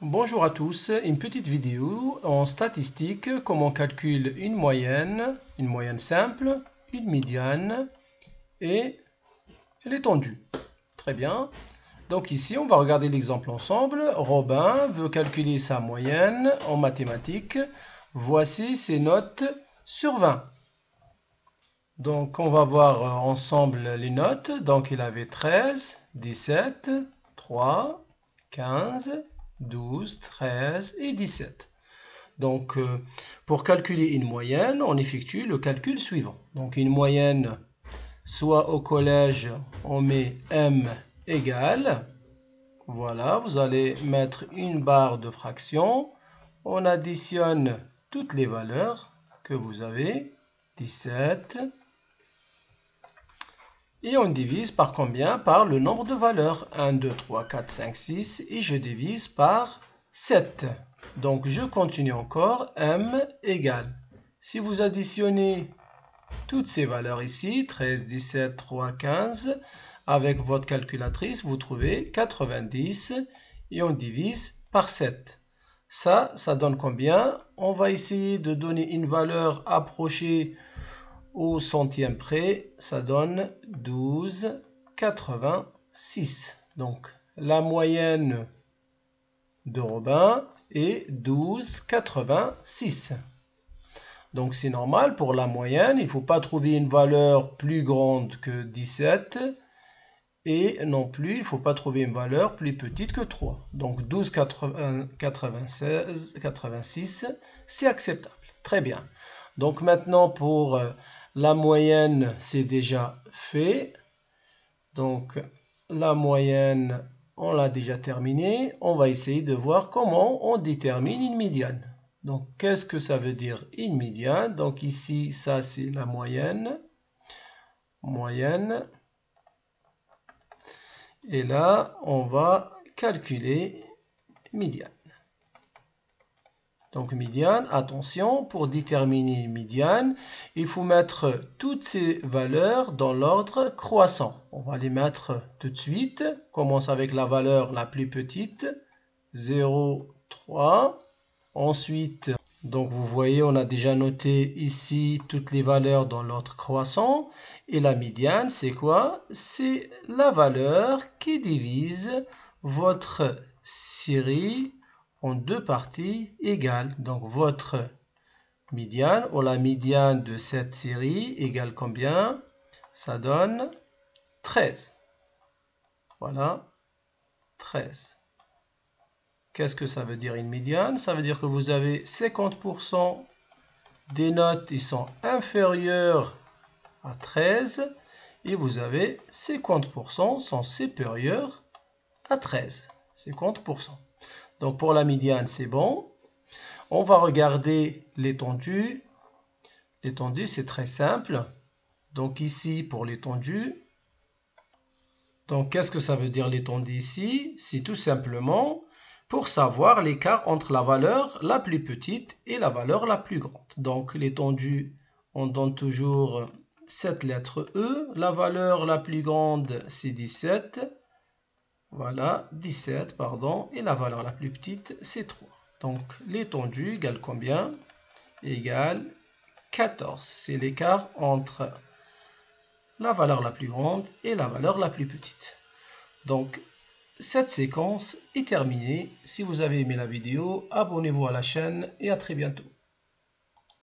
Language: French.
Bonjour à tous, une petite vidéo en statistique, comment on calcule une moyenne simple, une médiane et l'étendue. Très bien. Donc ici, on va regarder l'exemple ensemble. Robin veut calculer sa moyenne en mathématiques. Voici ses notes sur 20. Donc on va voir ensemble les notes. Donc il avait 13, 17, 3, 15, 12, 13 et 17. Donc, pour calculer une moyenne, on effectue le calcul suivant. Donc, une moyenne, soit au collège, on met M égale. Voilà, vous allez mettre une barre de fraction. On additionne toutes les valeurs que vous avez. 17. Et on divise par combien? Par le nombre de valeurs. 1, 2, 3, 4, 5, 6. Et je divise par 7. Donc, je continue encore. M égale. Si vous additionnez toutes ces valeurs ici, 13, 17, 3, 15, avec votre calculatrice, vous trouvez 90 et on divise par 7. Ça donne combien? On va essayer de donner une valeur approchée au centième près. Ça donne 12,86. Donc, la moyenne de Robin est 12,86. Donc c'est normal pour la moyenne, il ne faut pas trouver une valeur plus grande que 17 et non plus il ne faut pas trouver une valeur plus petite que 3. Donc 12,86 c'est acceptable. Très bien. Donc maintenant pour la moyenne c'est déjà fait. Donc la moyenne on l'a déjà terminé. On va essayer de voir comment on détermine une médiane. Donc, qu'est-ce que ça veut dire une médiane? Donc, ici, ça, c'est la moyenne. Moyenne. Et là, on va calculer médiane. Donc, médiane, attention, pour déterminer une médiane, il faut mettre toutes ces valeurs dans l'ordre croissant. On va les mettre tout de suite. On commence avec la valeur la plus petite, 0,3. Ensuite, donc vous voyez, on a déjà noté ici toutes les valeurs dans l'ordre croissant. Et la médiane, c'est quoi? C'est la valeur qui divise votre série en deux parties égales. Donc votre médiane ou la médiane de cette série égale combien? Ça donne 13. Voilà, 13. Qu'est-ce que ça veut dire une médiane? Ça veut dire que vous avez 50% des notes qui sont inférieures à 13 et vous avez 50% sont supérieurs à 13. 50%. Donc pour la médiane, c'est bon. On va regarder l'étendue. L'étendue, c'est très simple. Donc ici, pour l'étendue, donc qu'est-ce que ça veut dire l'étendue ici? C'est tout simplement pour savoir l'écart entre la valeur la plus petite et la valeur la plus grande. Donc l'étendue, on donne toujours cette lettre E. La valeur la plus grande, c'est 17. Voilà, 17, pardon. Et la valeur la plus petite, c'est 3. Donc l'étendue égale combien? Égale 14. C'est l'écart entre la valeur la plus grande et la valeur la plus petite. Donc, cette séquence est terminée. Si vous avez aimé la vidéo, abonnez-vous à la chaîne et à très bientôt.